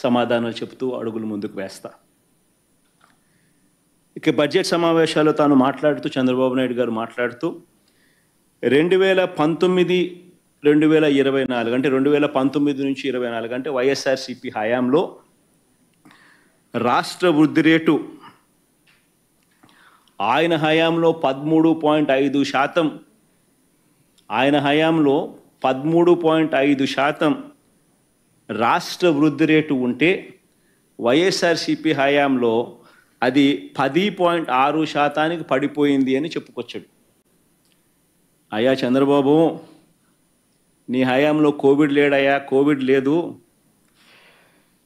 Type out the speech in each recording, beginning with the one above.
సమాధానాలు చెప్తూ అడుగులు ముందుకు వేస్తా. ఇక బడ్జెట్ సమావేశాల్లో తాను మాట్లాడుతూ, చంద్రబాబు నాయుడు గారు మాట్లాడుతూ 2019, 2024 అంటే 2019 నుంచి 24 అంటే వైఎస్ఆర్సీపీ హయాంలో రాష్ట్ర వృద్ధి రేటు ఆయన హయాంలో 13.5%, ఆయన హయాంలో 13.5% రాష్ట్ర వృద్ధి రేటు ఉంటే వైఎస్ఆర్సీపీ హయాంలో అది 10.6% పడిపోయింది అని చెప్పుకొచ్చాడు. అయ్యా చంద్రబాబు, నీ హయాంలో కోవిడ్ లేడయ్యా, కోవిడ్ లేదు.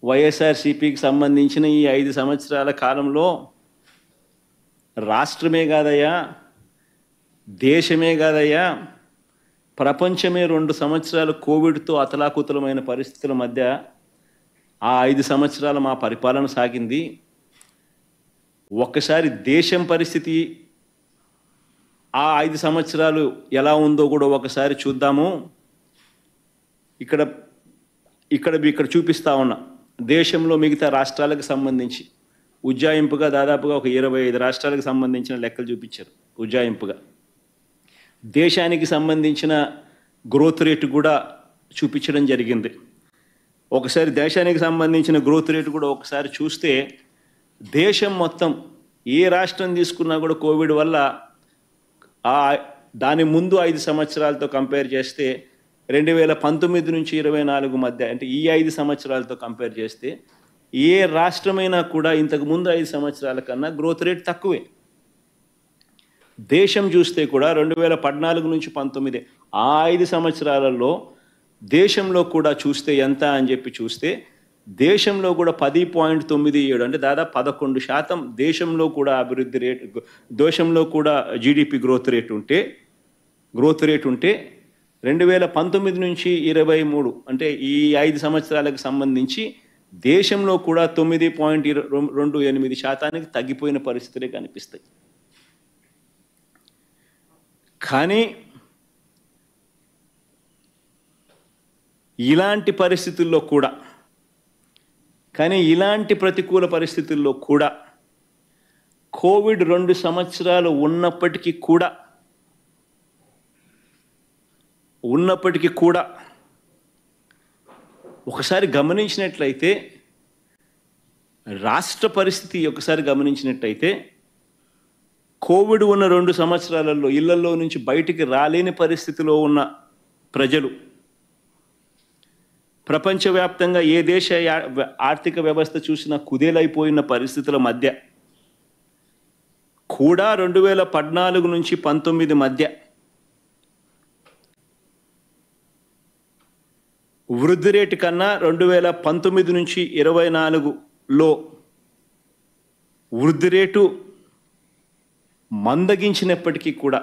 వైఎస్ఆర్సీపీకి సంబంధించిన ఈ 5 సంవత్సరాల కాలంలో రాష్ట్రమే కాదయ్యా, దేశమే కాదయ్యా, ప్రపంచమే 2 సంవత్సరాలు కోవిడ్తో అతలాకుతలమైన పరిస్థితుల మధ్య ఆ 5 సంవత్సరాలు మా పరిపాలన సాగింది. ఒక్కసారి దేశం పరిస్థితి ఆ 5 సంవత్సరాలు ఎలా ఉందో కూడా ఒకసారి చూద్దాము. ఇక్కడ చూపిస్తా ఉన్నా. దేశంలో మిగతా రాష్ట్రాలకు సంబంధించి ఉజ్జాయింపుగా దాదాపుగా ఒక 25 రాష్ట్రాలకు సంబంధించిన లెక్కలు చూపించారు. ఉజ్జాయింపుగా దేశానికి సంబంధించిన గ్రోత్ రేటు కూడా చూపించడం జరిగింది. ఒకసారి దేశానికి సంబంధించిన గ్రోత్ రేటు కూడా ఒకసారి చూస్తే దేశం మొత్తం ఏ రాష్ట్రం తీసుకున్నా కూడా కోవిడ్ వల్ల దాని ముందు 5 సంవత్సరాలతో కంపేర్ చేస్తే 2019 నుంచి 24 మధ్య అంటే ఈ 5 సంవత్సరాలతో కంపేర్ చేస్తే ఏ రాష్ట్రమైనా కూడా ఇంతకు ముందు 5 సంవత్సరాల కన్నా గ్రోత్ రేట్ తక్కువే. దేశం చూస్తే కూడా 2014 నుంచి 19 ఆ 5 సంవత్సరాలలో దేశంలో కూడా చూస్తే ఎంత అని చెప్పి చూస్తే దేశంలో కూడా 10.97 అంటే దాదాపు 11% దేశంలో కూడా అభివృద్ధి రేటు, దేశంలో కూడా జీడిపి గ్రోత్ రేట్ ఉంటే 2019 నుంచి 23 అంటే ఈ 5 సంవత్సరాలకు సంబంధించి దేశంలో కూడా 9.28% తగ్గిపోయిన పరిస్థితులే కనిపిస్తాయి. కానీ ఇలాంటి ప్రతికూల పరిస్థితుల్లో కూడా కోవిడ్ 2 సంవత్సరాలు ఉన్నప్పటికీ కూడా ఒకసారి గమనించినట్లయితే రాష్ట్ర పరిస్థితి ఒకసారి గమనించినట్లయితే కోవిడ్ ఉన్న 2 సంవత్సరాలలో ఇళ్లలో నుంచి బయటికి రాలేని పరిస్థితిలో ఉన్న ప్రజలు, ప్రపంచవ్యాప్తంగా ఏ దేశ ఆర్థిక వ్యవస్థ చూసినా కుదేలైపోయిన పరిస్థితుల మధ్య కూడా 2014 నుంచి 19 మధ్య వృద్ధి రేటు కన్నా 2019 నుంచి 24లో వృద్ధి రేటు మందగించినప్పటికీ కూడా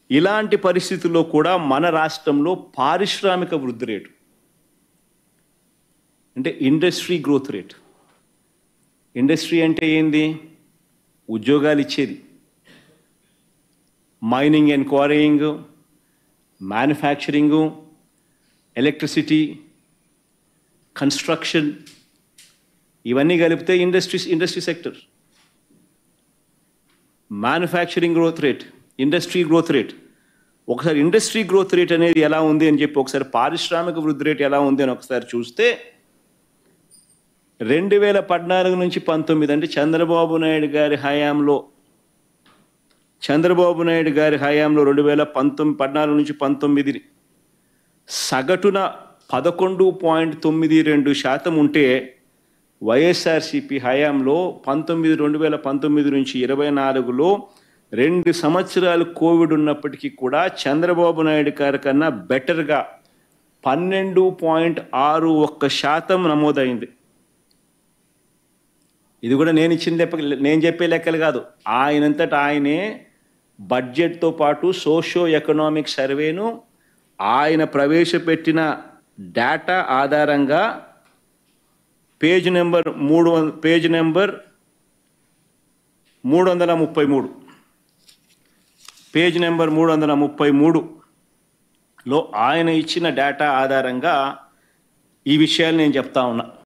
ఇలాంటి పరిస్థితుల్లో కూడా మన రాష్ట్రంలో పారిశ్రామిక వృద్ధి రేటు అంటే ఇండస్ట్రీ గ్రోత్ రేట్, ఇండస్ట్రీ అంటే ఏంది? ఉద్యోగాలు ఇచ్చేది. Mining and quarrying, manufacturing, electricity, construction, ఇవన్నీ కలిపితే industry sector. Manufacturing growth rate, industry growth rate. ఒకసారి ఇండస్ట్రీ గ్రోత్ రేట్ అనేది ఎలా ఉంది అని చెప్పి ఒకసారి పారిశ్రామిక వృద్ధి రేట్ ఎలా ఉంది అని ఒకసారి చూస్తే 2014 నుంచి 19 అంటే చంద్రబాబు నాయుడు గారి హయాంలో 2014 నుంచి 19 సగటున 11.92% ఉంటే వైఎస్ఆర్సీపీ హయాంలో 2019 నుంచి 24లో 2 సంవత్సరాలు కోవిడ్ ఉన్నప్పటికీ కూడా చంద్రబాబు నాయుడు గారి కన్నా బెటర్గా 12.61% నమోదైంది. ఇది కూడా నేను చెప్పే లెక్కలు కాదు, ఆయనంతటా ఆయనే బడ్జెట్తో పాటు సోషియో ఎకనామిక్ సర్వేను ఆయన ప్రవేశపెట్టిన డేటా ఆధారంగా పేజ్ నెంబర్ 333లో ఆయన ఇచ్చిన డేటా ఆధారంగా ఈ విషయాలు నేను చెప్తా ఉన్నా.